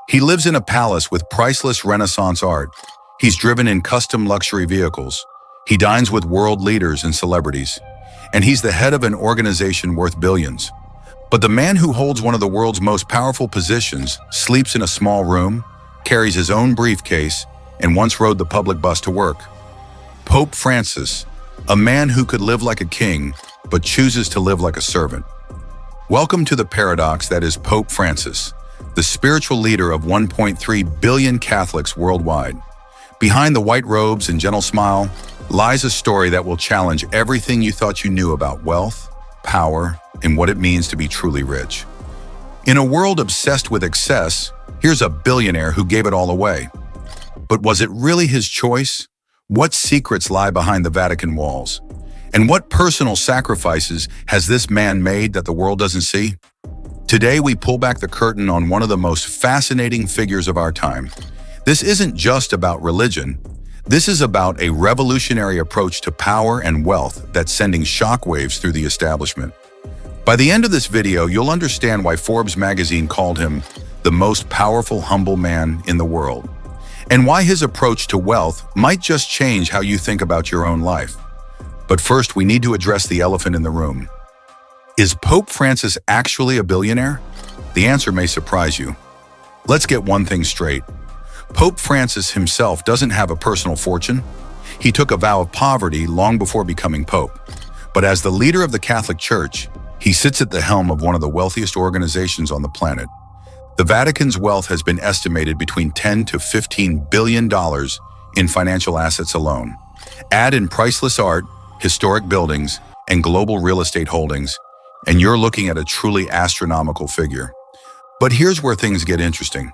He lives in a palace with priceless Renaissance art. He's driven in custom luxury vehicles. He dines with world leaders and celebrities. And he's the head of an organization worth billions. But the man who holds one of the world's most powerful positions sleeps in a small room, carries his own briefcase, and once rode the public bus to work. Pope Francis, a man who could live like a king, but chooses to live like a servant. Welcome to the paradox that is Pope Francis, the spiritual leader of 1.3 billion Catholics worldwide. Behind the white robes and gentle smile lies a story that will challenge everything you thought you knew about wealth, power, and what it means to be truly rich. In a world obsessed with excess, here's a billionaire who gave it all away. But was it really his choice? What secrets lie behind the Vatican walls? And what personal sacrifices has this man made that the world doesn't see? Today, we pull back the curtain on one of the most fascinating figures of our time. This isn't just about religion. This is about a revolutionary approach to power and wealth that's sending shockwaves through the establishment. By the end of this video, you'll understand why Forbes magazine called him the most powerful, humble man in the world, and why his approach to wealth might just change how you think about your own life. But first, we need to address the elephant in the room. Is Pope Francis actually a billionaire? The answer may surprise you. Let's get one thing straight. Pope Francis himself doesn't have a personal fortune. He took a vow of poverty long before becoming pope. But as the leader of the Catholic Church, he sits at the helm of one of the wealthiest organizations on the planet. The Vatican's wealth has been estimated between $10 to $15 billion in financial assets alone. Add in priceless art, historic buildings, and global real estate holdings, and you're looking at a truly astronomical figure. But here's where things get interesting.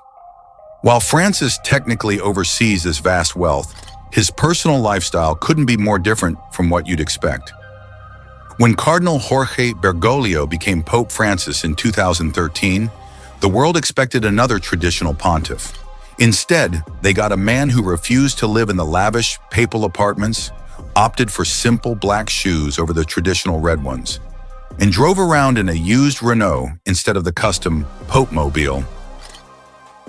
While Francis technically oversees this vast wealth, his personal lifestyle couldn't be more different from what you'd expect. When Cardinal Jorge Bergoglio became Pope Francis in 2013, the world expected another traditional pontiff. Instead, they got a man who refused to live in the lavish papal apartments, opted for simple black shoes over the traditional red ones, and drove around in a used Renault instead of the custom Pope-mobile.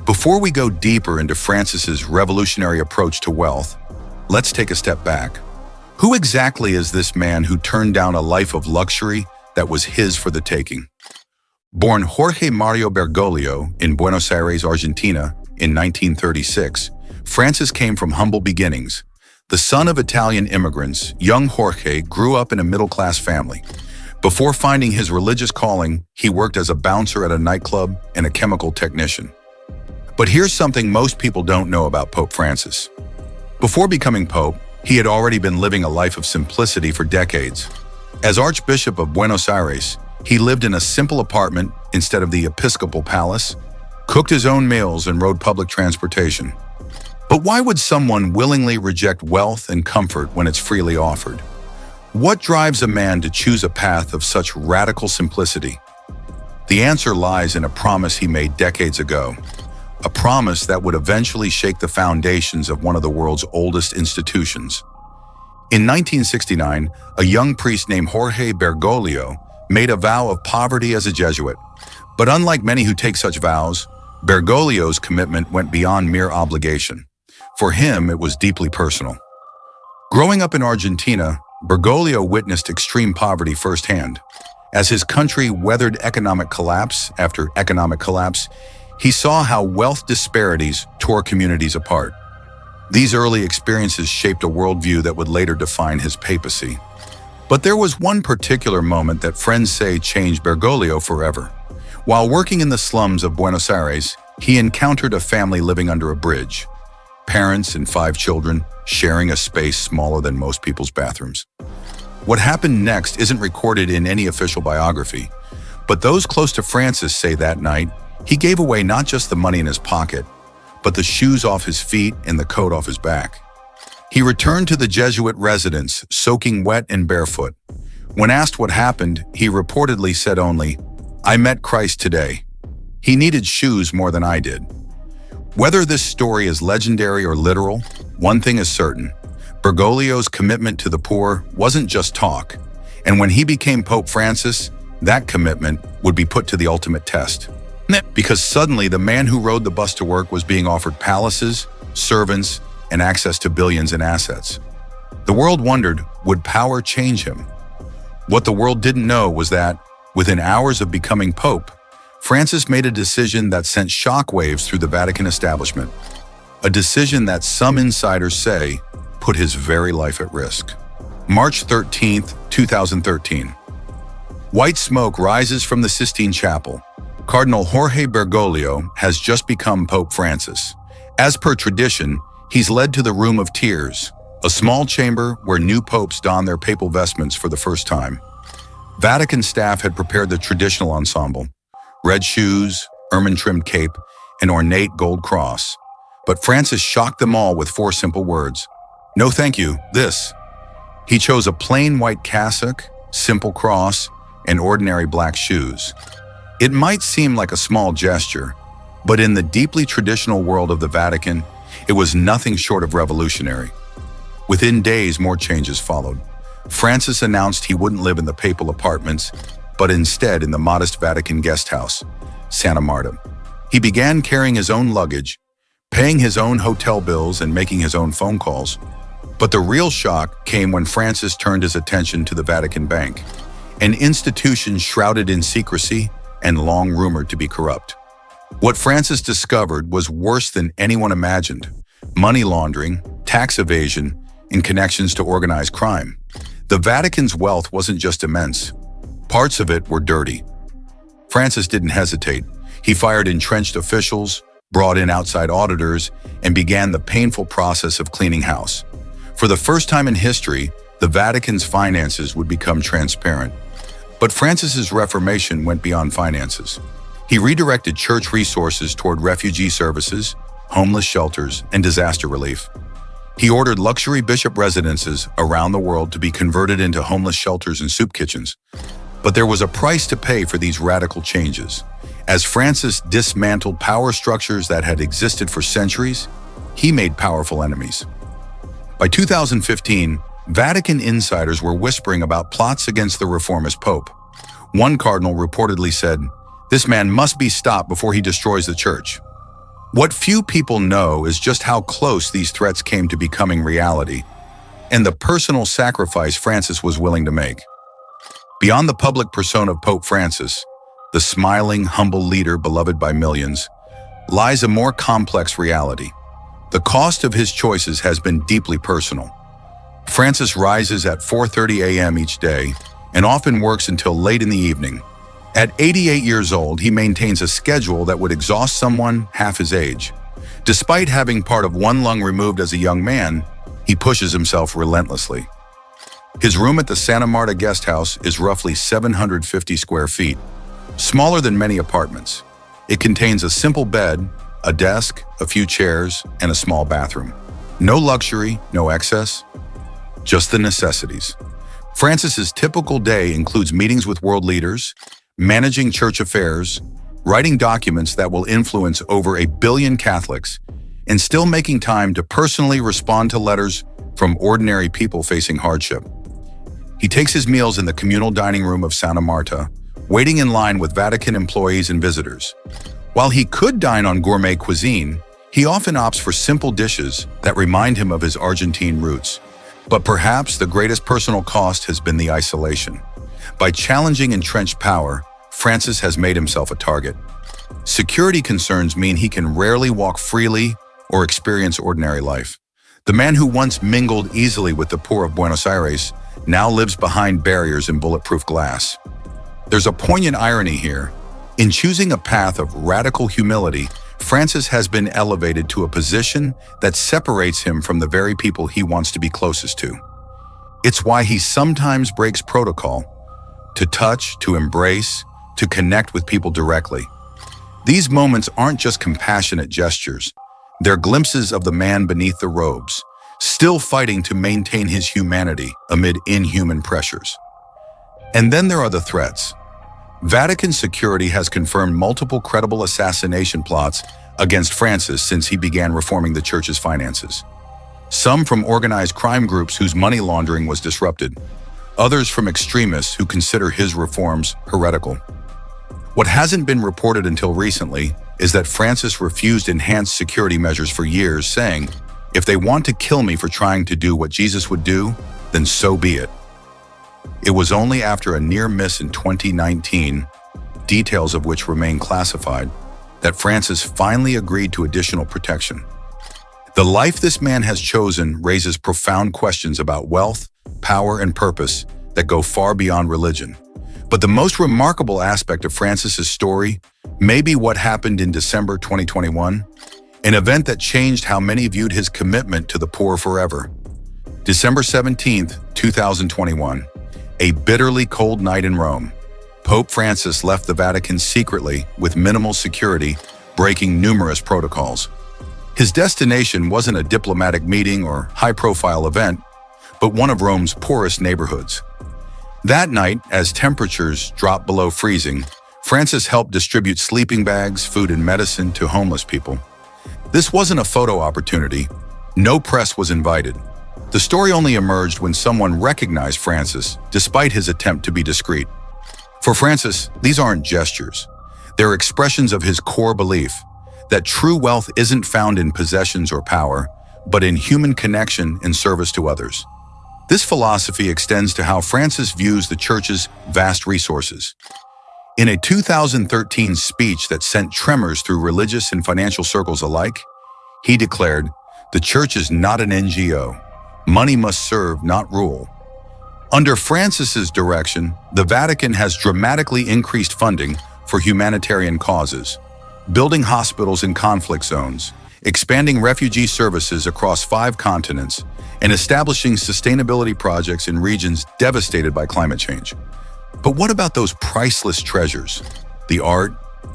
Before we go deeper into Francis's revolutionary approach to wealth, let's take a step back. Who exactly is this man who turned down a life of luxury that was his for the taking? Born Jorge Mario Bergoglio in Buenos Aires, Argentina, in 1936, Francis came from humble beginnings. The son of Italian immigrants, young Jorge grew up in a middle-class family. Before finding his religious calling, he worked as a bouncer at a nightclub and a chemical technician. But here's something most people don't know about Pope Francis. Before becoming pope, he had already been living a life of simplicity for decades. As Archbishop of Buenos Aires, he lived in a simple apartment instead of the episcopal palace, cooked his own meals, and rode public transportation. But why would someone willingly reject wealth and comfort when it's freely offered? What drives a man to choose a path of such radical simplicity? The answer lies in a promise he made decades ago, a promise that would eventually shake the foundations of one of the world's oldest institutions. In 1969, a young priest named Jorge Bergoglio made a vow of poverty as a Jesuit. But unlike many who take such vows, Bergoglio's commitment went beyond mere obligation. For him, it was deeply personal. Growing up in Argentina, Bergoglio witnessed extreme poverty firsthand. As his country weathered economic collapse after economic collapse, he saw how wealth disparities tore communities apart. These early experiences shaped a worldview that would later define his papacy. But there was one particular moment that friends say changed Bergoglio forever. While working in the slums of Buenos Aires, he encountered a family living under a bridge. Parents and 5 children sharing a space smaller than most people's bathrooms. What happened next isn't recorded in any official biography, but those close to Francis say that night, he gave away not just the money in his pocket, but the shoes off his feet and the coat off his back. He returned to the Jesuit residence, soaking wet and barefoot. When asked what happened, he reportedly said only, "I met Christ today. He needed shoes more than I did." Whether this story is legendary or literal, one thing is certain. Bergoglio's commitment to the poor wasn't just talk. And when he became Pope Francis, that commitment would be put to the ultimate test. Because suddenly the man who rode the bus to work was being offered palaces, servants, and access to billions in assets. The world wondered, would power change him? What the world didn't know was that, within hours of becoming Pope, Francis made a decision that sent shockwaves through the Vatican establishment. A decision that some insiders say put his very life at risk. March 13, 2013. White smoke rises from the Sistine Chapel. Cardinal Jorge Bergoglio has just become Pope Francis. As per tradition, he's led to the Room of Tears, a small chamber where new popes don their papal vestments for the first time. Vatican staff had prepared the traditional ensemble: red shoes, ermine-trimmed cape, an ornate gold cross. But Francis shocked them all with 4 simple words: "No thank you, this." He chose a plain white cassock, simple cross, and ordinary black shoes. It might seem like a small gesture, but in the deeply traditional world of the Vatican, it was nothing short of revolutionary. Within days, more changes followed. Francis announced he wouldn't live in the papal apartments, but instead in the modest Vatican guest house, Santa Marta. He began carrying his own luggage, paying his own hotel bills and making his own phone calls. But the real shock came when Francis turned his attention to the Vatican Bank, an institution shrouded in secrecy and long rumored to be corrupt. What Francis discovered was worse than anyone imagined: money laundering, tax evasion, and connections to organized crime. The Vatican's wealth wasn't just immense. Parts of it were dirty. Francis didn't hesitate. He fired entrenched officials, brought in outside auditors, and began the painful process of cleaning house. For the first time in history, the Vatican's finances would become transparent. But Francis's reformation went beyond finances. He redirected church resources toward refugee services, homeless shelters, and disaster relief. He ordered luxury bishop residences around the world to be converted into homeless shelters and soup kitchens. But there was a price to pay for these radical changes. As Francis dismantled power structures that had existed for centuries, he made powerful enemies. By 2015, Vatican insiders were whispering about plots against the reformist pope. One cardinal reportedly said, "This man must be stopped before he destroys the church." What few people know is just how close these threats came to becoming reality, and the personal sacrifice Francis was willing to make. Beyond the public persona of Pope Francis, the smiling, humble leader beloved by millions, lies a more complex reality. The cost of his choices has been deeply personal. Francis rises at 4:30 a.m. each day and often works until late in the evening. At 88 years old, he maintains a schedule that would exhaust someone half his age. Despite having part of one lung removed as a young man, he pushes himself relentlessly. His room at the Santa Marta guest house is roughly 750 square feet, smaller than many apartments. It contains a simple bed, a desk, a few chairs, and a small bathroom. No luxury, no excess, just the necessities. Francis's typical day includes meetings with world leaders, managing church affairs, writing documents that will influence over 1 billion Catholics, and still making time to personally respond to letters from ordinary people facing hardship. He takes his meals in the communal dining room of Santa Marta, waiting in line with Vatican employees and visitors. While he could dine on gourmet cuisine, he often opts for simple dishes that remind him of his Argentine roots. But perhaps the greatest personal cost has been the isolation. By challenging entrenched power, Francis has made himself a target. Security concerns mean he can rarely walk freely or experience ordinary life. The man who once mingled easily with the poor of Buenos Aires now lives behind barriers in bulletproof glass. There's a poignant irony here. In choosing a path of radical humility, Francis has been elevated to a position that separates him from the very people he wants to be closest to. It's why he sometimes breaks protocol, to touch, to embrace, to connect with people directly. These moments aren't just compassionate gestures. They're glimpses of the man beneath the robes, still fighting to maintain his humanity amid inhuman pressures. And then there are the threats. Vatican security has confirmed multiple credible assassination plots against Francis since he began reforming the church's finances. Some from organized crime groups whose money laundering was disrupted, others from extremists who consider his reforms heretical. What hasn't been reported until recently is that Francis refused enhanced security measures for years, saying, "If they want to kill me for trying to do what Jesus would do, then so be it." It was only after a near miss in 2019, details of which remain classified, that Francis finally agreed to additional protection. The life this man has chosen raises profound questions about wealth, power, and purpose that go far beyond religion. But the most remarkable aspect of Francis's story may be what happened in December 2021, an event that changed how many viewed his commitment to the poor forever. December 17th, 2021, a bitterly cold night in Rome. Pope Francis left the Vatican secretly with minimal security, breaking numerous protocols. His destination wasn't a diplomatic meeting or high-profile event, but one of Rome's poorest neighborhoods. That night, as temperatures dropped below freezing, Francis helped distribute sleeping bags, food, and medicine to homeless people. This wasn't a photo opportunity. No press was invited. The story only emerged when someone recognized Francis, despite his attempt to be discreet. For Francis, these aren't gestures. They're expressions of his core belief that true wealth isn't found in possessions or power, but in human connection and service to others. This philosophy extends to how Francis views the Church's vast resources. In a 2013 speech that sent tremors through religious and financial circles alike, he declared, "The Church is not an NGO. Money must serve, not rule." Under Francis's direction, the Vatican has dramatically increased funding for humanitarian causes, building hospitals in conflict zones, expanding refugee services across 5 continents, and establishing sustainability projects in regions devastated by climate change. But what about those priceless treasures? The art,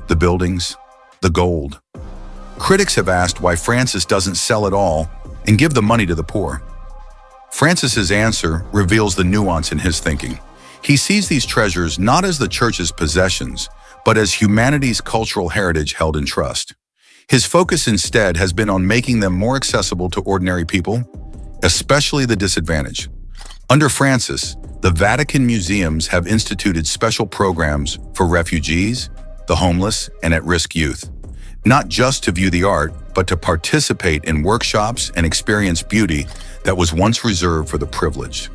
the buildings, the gold. Critics have asked why Francis doesn't sell it all and give the money to the poor. Francis's answer reveals the nuance in his thinking. He sees these treasures not as the Church's possessions, but as humanity's cultural heritage held in trust. His focus instead has been on making them more accessible to ordinary people, especially the disadvantaged. Under Francis, the Vatican museums have instituted special programs for refugees, the homeless, and at-risk youth, not just to view the art, but to participate in workshops and experience beauty that was once reserved for the privileged.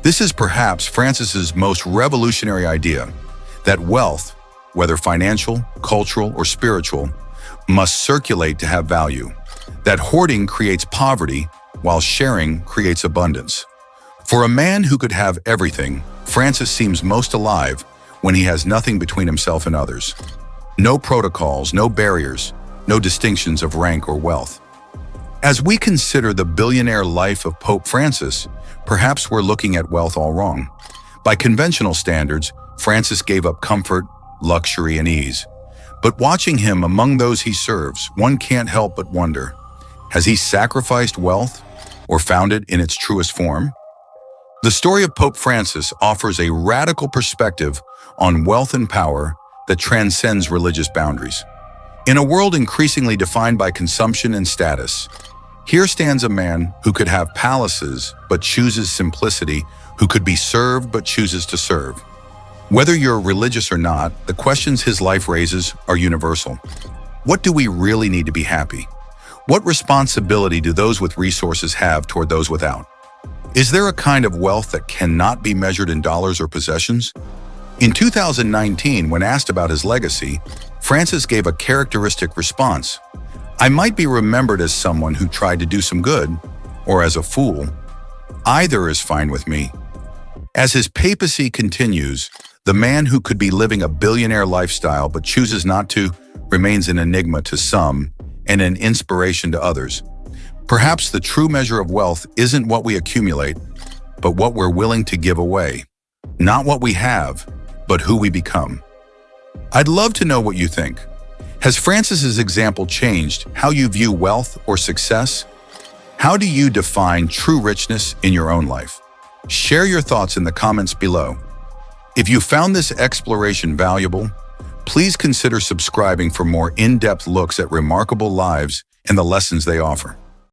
This is perhaps Francis's most revolutionary idea, that wealth, whether financial, cultural, or spiritual, must circulate to have value, that hoarding creates poverty, while sharing creates abundance. For a man who could have everything, Francis seems most alive when he has nothing between himself and others. No protocols, no barriers, no distinctions of rank or wealth. As we consider the billionaire life of Pope Francis, perhaps we're looking at wealth all wrong. By conventional standards, Francis gave up comfort, luxury, and ease. But watching him among those he serves, one can't help but wonder, has he sacrificed wealth or found it in its truest form? The story of Pope Francis offers a radical perspective on wealth and power that transcends religious boundaries. In a world increasingly defined by consumption and status, here stands a man who could have palaces but chooses simplicity, who could be served but chooses to serve. Whether you're religious or not, the questions his life raises are universal. What do we really need to be happy? What responsibility do those with resources have toward those without? Is there a kind of wealth that cannot be measured in dollars or possessions? In 2019, when asked about his legacy, Francis gave a characteristic response. "I might be remembered as someone who tried to do some good, or as a fool. Either is fine with me." As his papacy continues, the man who could be living a billionaire lifestyle but chooses not to remains an enigma to some and an inspiration to others. Perhaps the true measure of wealth isn't what we accumulate, but what we're willing to give away. Not what we have, but who we become. I'd love to know what you think. Has Francis's example changed how you view wealth or success? How do you define true richness in your own life? Share your thoughts in the comments below. If you found this exploration valuable, please consider subscribing for more in-depth looks at remarkable lives and the lessons they offer.